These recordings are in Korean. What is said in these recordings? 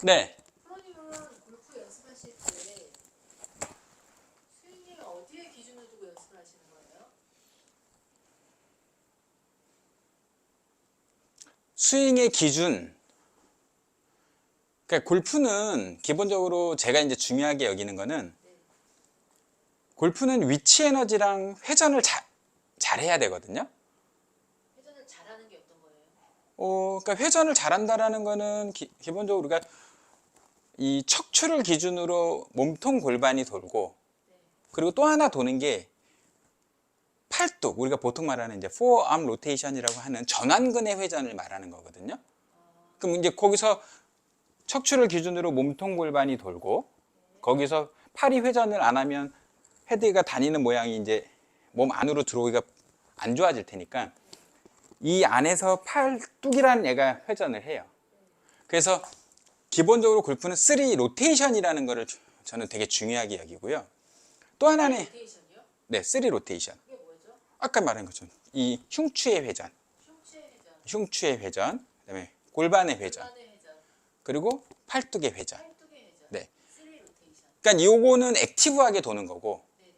네. 프로님은 골프 연습하실 때 스윙을 어디에 기준을 두고 연습을 하시는 거예요? 스윙의 기준. 그러니까 골프는 기본적으로 제가 이제 중요하게 여기는 거는 골프는 위치 에너지랑 회전을 잘해야 되거든요. 회전을 잘하는 게 어떤 거예요? 그러니까 회전을 잘한다라는 거는 기본적으로 우리가 이 척추를 기준으로 몸통 골반이 돌고, 그리고 또 하나 도는 게 팔뚝, 우리가 보통 말하는 이제 forearm rotation이라고 하는 전완근의 회전을 말하는 거거든요. 그럼 이제 거기서 척추를 기준으로 몸통 골반이 돌고, 거기서 팔이 회전을 안 하면 헤드가 다니는 모양이 이제 몸 안으로 들어오기가 안 좋아질 테니까 이 안에서 팔뚝이라는 애가 회전을 해요. 그래서 기본적으로 골프는 3 로테이션이라는 거를 저는 되게 중요하게 여기고요. 또 하나는 로테이션이요? 네, 3 로테이션. 그게 뭐죠? 아까 말한 것처럼 이 흉추의 회전, 흉추의 회전, 그다음에 골반의 회전, 골반의 회전, 그리고 팔뚝의 회전. 팔뚝의 회전. 네. 3 로테이션. 그러니까 요거는 액티브하게 도는 거고, 네네.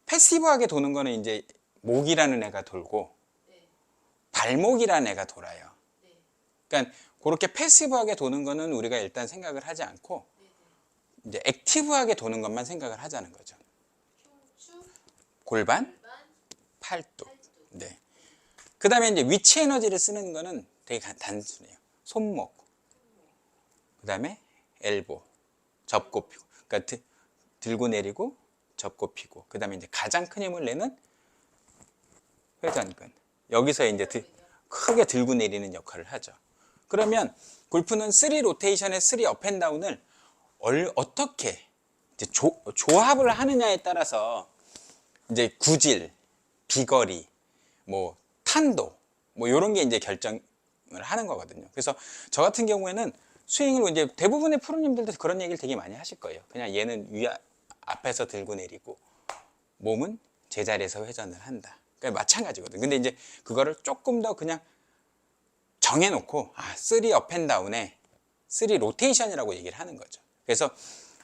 패시브하게 도는 거는 이제 목이라는 애가 돌고 네. 발목이라는 애가 돌아요. 네. 그러니까 그렇게 패시브하게 도는 거는 우리가 일단 생각을 하지 않고 네네. 이제 액티브하게 도는 것만 생각을 하자는 거죠. 흉추, 골반, 골반, 팔뚝. 팔뚝. 네. 그다음에 이제 위치 에너지를 쓰는 거는 되게 단순해요. 손목. 그다음에 엘보. 접고 피고. 그러니까 들고 내리고 접고 피고. 그다음에 이제 가장 큰 힘을 내는 회전근. 여기서 이제 크게 들고 내리는 역할을 하죠. 그러면 골프는 3 로테이션의 3 업앤다운을 어떻게 이제 조합을 하느냐에 따라서 이제 구질, 비거리, 뭐 탄도, 뭐 이런 게 이제 결정을 하는 거거든요. 그래서 저 같은 경우에는 스윙을 이제 대부분의 프로님들도 그런 얘기를 되게 많이 하실 거예요. 그냥 얘는 앞에서 들고 내리고 몸은 제자리에서 회전을 한다. 그러니까 마찬가지거든. 근데 이제 그거를 조금 더 그냥 정해놓고 3 업앤다운에 3 로테이션이라고 얘기를 하는 거죠. 그래서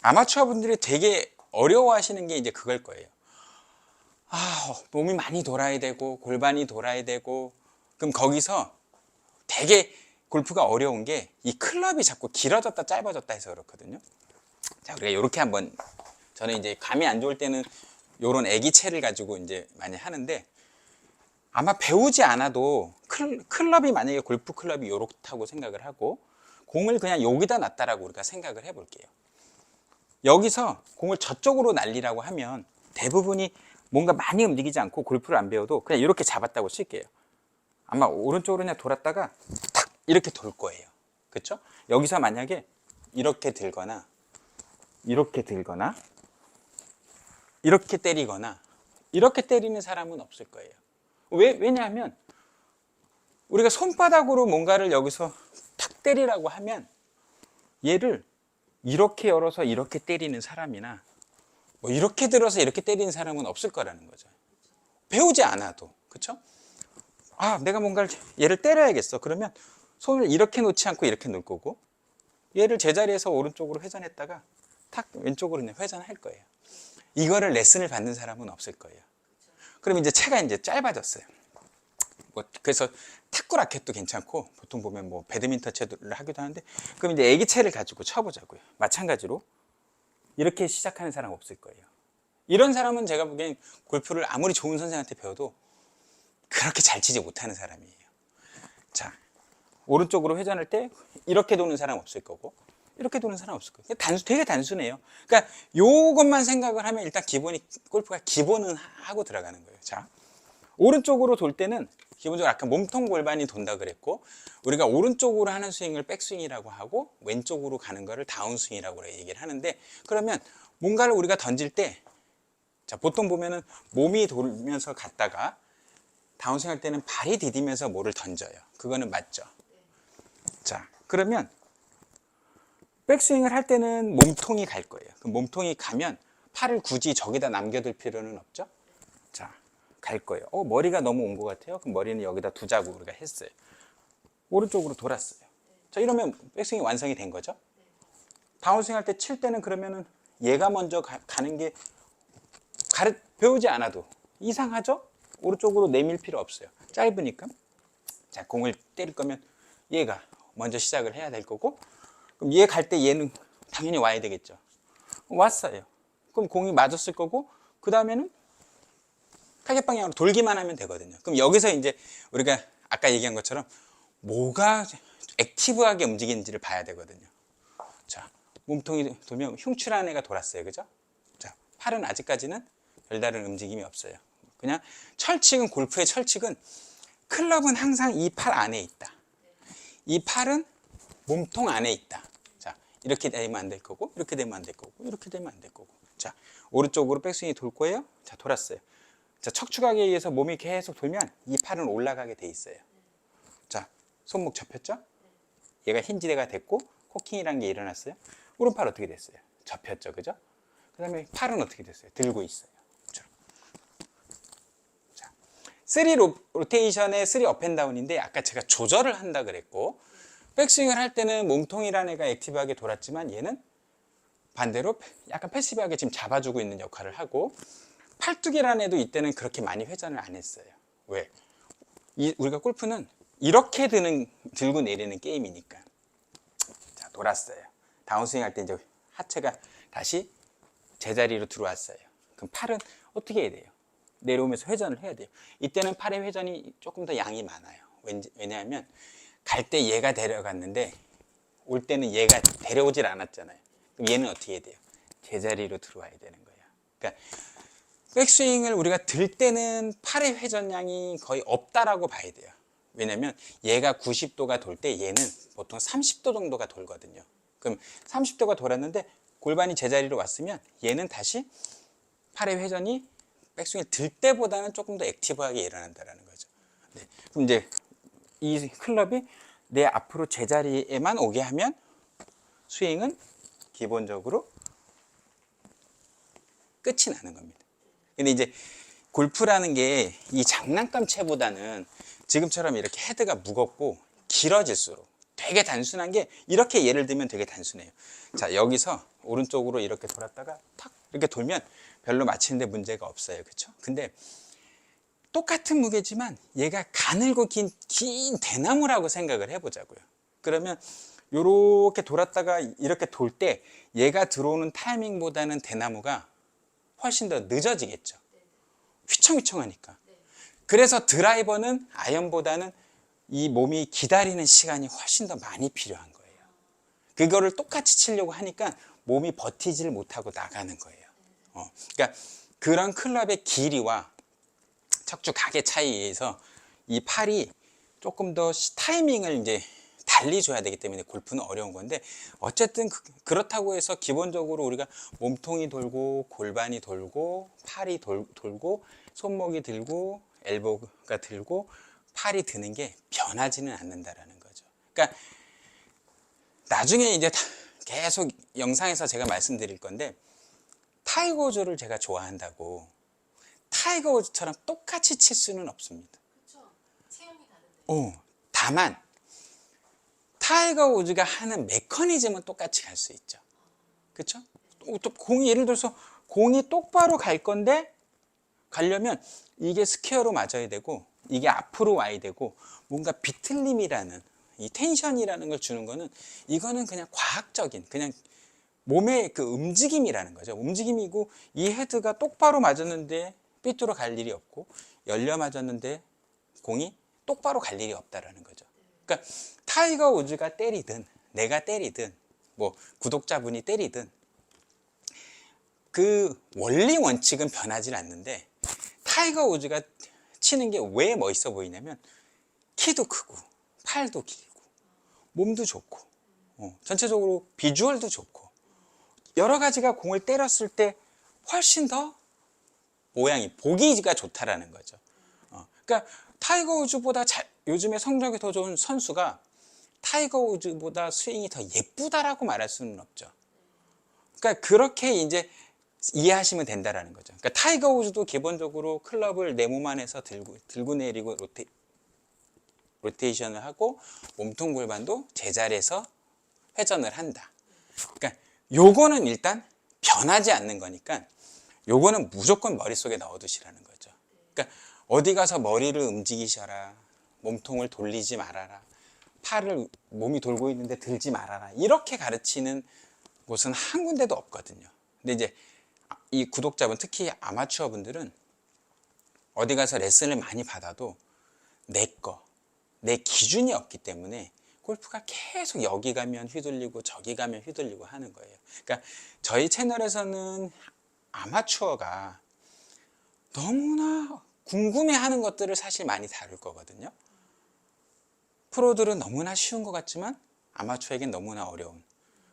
아마추어 분들이 되게 어려워하시는 게 이제 그걸 거예요. 몸이 많이 돌아야 되고 골반이 돌아야 되고, 그럼 거기서 되게 골프가 어려운 게 이 클럽이 자꾸 길어졌다 짧아졌다 해서 그렇거든요. 자, 우리가 이렇게 한번, 저는 이제 감이 안 좋을 때는 요런 애기채를 가지고 이제 많이 하는데, 아마 배우지 않아도 클럽이 만약에 골프 클럽이 요렇다고 생각을 하고 공을 그냥 여기다 놨다라고 우리가 생각을 해볼게요. 여기서 공을 저쪽으로 날리라고 하면 대부분이 뭔가 많이 움직이지 않고 골프를 안 배워도 그냥 이렇게 잡았다고 칠게요. 아마 오른쪽으로 그냥 돌았다가 탁 이렇게 돌 거예요. 그렇죠? 여기서 만약에 이렇게 들거나 이렇게 들거나 이렇게 때리거나 이렇게 때리는 사람은 없을 거예요. 왜냐하면 우리가 손바닥으로 뭔가를 여기서 탁 때리라고 하면 얘를 이렇게 열어서 이렇게 때리는 사람이나 뭐 이렇게 들어서 이렇게 때리는 사람은 없을 거라는 거죠. 배우지 않아도. 그렇죠? 내가 뭔가를 얘를 때려야겠어. 그러면 손을 이렇게 놓지 않고 이렇게 놓을 거고, 얘를 제자리에서 오른쪽으로 회전했다가 탁 왼쪽으로 회전할 거예요. 이거를 레슨을 받는 사람은 없을 거예요. 그럼 이제 채가 이제 짧아졌어요. 그래서 탁구 라켓도 괜찮고, 보통 보면 뭐 배드민턴 채를 하기도 하는데, 그럼 이제 애기 채를 가지고 쳐보자고요. 마찬가지로 이렇게 시작하는 사람 없을 거예요. 이런 사람은 제가 보기엔 골프를 아무리 좋은 선생한테 배워도 그렇게 잘 치지 못하는 사람이에요. 자, 오른쪽으로 회전할 때 이렇게 도는 사람 없을 거고, 이렇게 도는 사람 없을 거예요. 되게 단순해요. 그러니까 요것만 생각을 하면 일단 골프가 기본은 하고 들어가는 거예요. 자, 오른쪽으로 돌 때는 기본적으로 아까 몸통 골반이 돈다 그랬고, 우리가 오른쪽으로 하는 스윙을 백스윙이라고 하고 왼쪽으로 가는 거를 다운스윙이라고 얘기를 하는데, 그러면 뭔가를 우리가 던질 때, 자, 보통 보면은 몸이 돌면서 갔다가 다운스윙 할 때는 발이 디디면서 뭐를 던져요. 그거는 맞죠? 자, 그러면 백스윙을 할 때는 몸통이 갈 거예요. 그럼 몸통이 가면 팔을 굳이 저기다 남겨둘 필요는 없죠? 자, 갈 거예요. 머리가 너무 온 것 같아요. 그럼 머리는 여기다 두자고 우리가 했어요. 오른쪽으로 돌았어요. 자, 이러면 백스윙이 완성이 된 거죠? 다운스윙 할 때 칠 때는 그러면은 얘가 먼저 가는 게 배우지 않아도 이상하죠? 오른쪽으로 내밀 필요 없어요. 짧으니까. 자, 공을 때릴 거면 얘가 먼저 시작을 해야 될 거고, 그럼 얘 갈 때 얘는 당연히 와야 되겠죠. 왔어요. 그럼 공이 맞았을 거고, 그 다음에는 타겟 방향으로 돌기만 하면 되거든요. 그럼 여기서 이제 우리가 아까 얘기한 것처럼 뭐가 액티브하게 움직이는지를 봐야 되거든요. 자, 몸통이 돌면 흉추라는 애가 돌았어요. 그죠? 자, 팔은 아직까지는 별다른 움직임이 없어요. 그냥 철칙은, 골프의 철칙은 클럽은 항상 이 팔 안에 있다. 이 팔은 몸통 안에 있다. 자, 이렇게 되면 안 될 거고, 이렇게 되면 안 될 거고, 이렇게 되면 안 될 거고. 자, 오른쪽으로 백스윙이 돌 거예요. 자, 돌았어요. 자, 척추각에 의해서 몸이 계속 돌면 이 팔은 올라가게 돼 있어요. 자, 손목 접혔죠? 얘가 힌지대가 됐고 코킹이라는 게 일어났어요. 오른팔 어떻게 됐어요? 접혔죠, 그죠? 그 다음에 팔은 어떻게 됐어요? 들고 있어요. 자, 3 로테이션의 3 업앤다운인데 아까 제가 조절을 한다 그랬고, 백스윙을 할 때는 몸통이라는 애가 액티브하게 돌았지만 얘는 반대로 약간 패시브하게 지금 잡아주고 있는 역할을 하고, 팔뚝이라는 애도 이때는 그렇게 많이 회전을 안 했어요. 왜? 우리가 골프는 이렇게 들고 내리는 게임이니까. 자, 돌았어요. 다운스윙 할 때 이제 하체가 다시 제자리로 들어왔어요. 그럼 팔은 어떻게 해야 돼요? 내려오면서 회전을 해야 돼요. 이때는 팔의 회전이 조금 더 양이 많아요. 왜냐하면 갈 때 얘가 데려갔는데 올 때는 얘가 데려오질 않았잖아요. 그럼 얘는 어떻게 해야 돼요? 제자리로 들어와야 되는 거예요. 그러니까 백스윙을 우리가 들 때는 팔의 회전량이 거의 없다라고 봐야 돼요. 왜냐면 얘가 90도가 돌 때 얘는 보통 30도 정도가 돌거든요. 그럼 30도가 돌았는데 골반이 제자리로 왔으면 얘는 다시 팔의 회전이 백스윙을 들 때보다는 조금 더 액티브하게 일어난다는 거죠. 네. 그럼 이제 이 클럽이 내 앞으로 제자리에만 오게 하면 스윙은 기본적으로 끝이 나는 겁니다. 근데 이제 골프라는 게 이 장난감 채보다는 지금처럼 이렇게 헤드가 무겁고 길어질수록 되게 단순한 게, 이렇게 예를 들면 되게 단순해요. 자, 여기서 오른쪽으로 이렇게 돌았다가 탁 이렇게 돌면 별로 맞히는데 문제가 없어요. 그렇죠? 근데 똑같은 무게지만 얘가 가늘고 긴 대나무라고 생각을 해보자고요. 그러면 이렇게 돌았다가 이렇게 돌 때 얘가 들어오는 타이밍보다는 대나무가 훨씬 더 늦어지겠죠. 휘청휘청하니까. 그래서 드라이버는 아이언보다는 이 몸이 기다리는 시간이 훨씬 더 많이 필요한 거예요. 그거를 똑같이 치려고 하니까 몸이 버티지를 못하고 나가는 거예요. 그러니까 그런 클럽의 길이와 척추 각의 차이에 의해서 이 팔이 조금 더 타이밍을 이제 달리 줘야 되기 때문에 골프는 어려운 건데, 어쨌든 그렇다고 해서 기본적으로 우리가 몸통이 돌고 골반이 돌고 팔이 돌고 손목이 들고 엘보가 들고 팔이 드는 게 변하지는 않는다라는 거죠. 그러니까 나중에 이제 계속 영상에서 제가 말씀드릴 건데, 타이거 우즈를 제가 좋아한다고 타이거 우즈처럼 똑같이 칠 수는 없습니다. 그렇죠. 체형이 다른데. 다만 타이거 우즈가 하는 메커니즘은 똑같이 갈 수 있죠. 그렇죠? 또 공이, 예를 들어서 공이 똑바로 갈 건데 가려면 이게 스퀘어로 맞아야 되고 이게 앞으로 와야 되고, 뭔가 비틀림이라는 이 텐션이라는 걸 주는 거는, 이거는 그냥 과학적인 그냥 몸의 그 움직임이라는 거죠. 움직임이고, 이 헤드가 똑바로 맞았는데 삐뚤어 갈 일이 없고, 열려 맞았는데 공이 똑바로 갈 일이 없다라는 거죠. 그러니까 타이거 우즈가 때리든 내가 때리든 뭐 구독자분이 때리든 그 원리 원칙은 변하지 않는데, 타이거 우즈가 치는 게 왜 멋있어 보이냐면 키도 크고 팔도 길고 몸도 좋고 전체적으로 비주얼도 좋고 여러 가지가 공을 때렸을 때 훨씬 더 모양이 보기가 좋다라는 거죠. 그러니까 타이거 우즈보다 요즘에 성적이 더 좋은 선수가 타이거 우즈보다 스윙이 더 예쁘다라고 말할 수는 없죠. 그러니까 그렇게 이제 이해하시면 된다라는 거죠. 그러니까 타이거 우즈도 기본적으로 클럽을 내 몸 안에서 들고 내리고 로테이션을 하고 몸통 골반도 제자리에서 회전을 한다. 그러니까 요거는 일단 변하지 않는 거니까 요거는 무조건 머릿속에 넣어두시라는 거죠. 그러니까 어디 가서 머리를 움직이셔라, 몸통을 돌리지 말아라, 팔을 몸이 돌고 있는데 들지 말아라, 이렇게 가르치는 곳은 한 군데도 없거든요. 근데 이제 이 구독자분, 특히 아마추어 분들은 어디 가서 레슨을 많이 받아도 내 기준이 없기 때문에 골프가 계속 여기 가면 휘둘리고 저기 가면 휘둘리고 하는 거예요. 그러니까 저희 채널에서는 아마추어가 너무나 궁금해하는 것들을 사실 많이 다룰 거거든요. 프로들은 너무나 쉬운 것 같지만 아마추어에겐 너무나 어려운,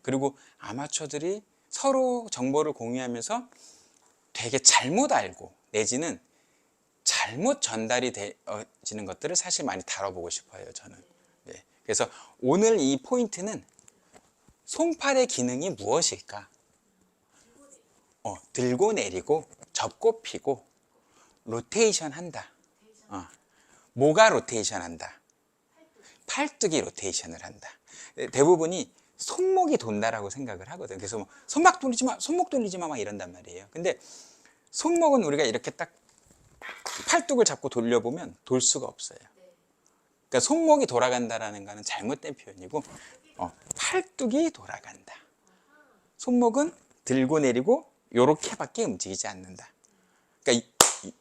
그리고 아마추어들이 서로 정보를 공유하면서 되게 잘못 알고 내지는 잘못 전달이 되어지는 것들을 사실 많이 다뤄보고 싶어요, 저는. 네. 그래서 오늘 이 포인트는 손팔의 기능이 무엇일까? 들고 내리고, 접고 피고, 로테이션 한다. 뭐가 로테이션 한다? 팔뚝이 로테이션을 한다. 대부분이 손목이 돈다라고 생각을 하거든. 그래서 뭐 손목 돌리지 마, 손목 돌리지 마 막 이런단 말이에요. 근데 손목은 우리가 이렇게 딱 팔뚝을 잡고 돌려보면 돌 수가 없어요. 그러니까 손목이 돌아간다라는 거는 잘못된 표현이고, 팔뚝이 돌아간다. 손목은 들고 내리고 요렇게밖에 움직이지 않는다. 그러니까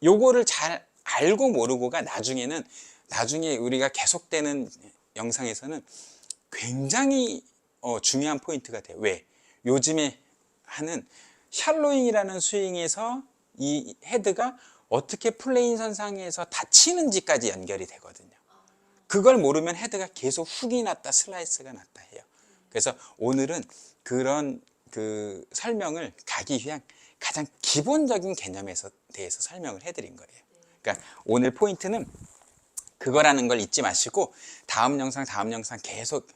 요거를 잘 알고 모르고가 나중에 우리가 계속되는 영상에서는 굉장히 중요한 포인트가 돼요. 왜? 요즘에 하는 샬로잉이라는 스윙에서 이 헤드가 어떻게 플레인 선상에서 닫히는지까지 연결이 되거든요. 그걸 모르면 헤드가 계속 훅이 났다 슬라이스가 났다 해요. 그래서 오늘은 그런 그 설명을 가기 위한 가장 기본적인 개념에 대해서 설명을 해드린 거예요. 그러니까 오늘 포인트는 그거라는 걸 잊지 마시고 다음 영상 계속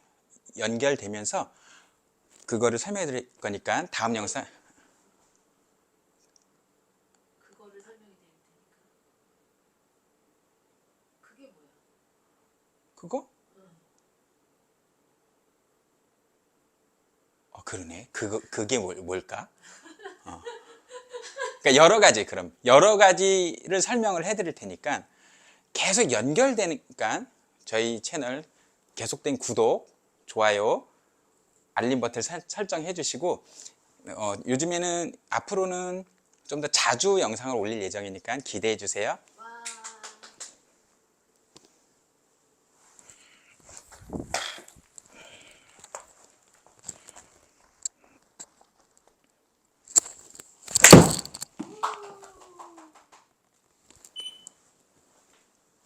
연결되면서 그거를 설명해 드릴 거니까 다음 영상. 그거를 설명이 될 테니까. 그게 뭐야? 그거? 그러네. 그게 뭘까? 그러니까 여러 가지를 설명을 해드릴 테니까 계속 연결되니까 저희 채널 계속된 구독, 좋아요, 알림 버튼 설정해 주시고, 요즘에는 앞으로는 좀 더 자주 영상을 올릴 예정이니까 기대해 주세요.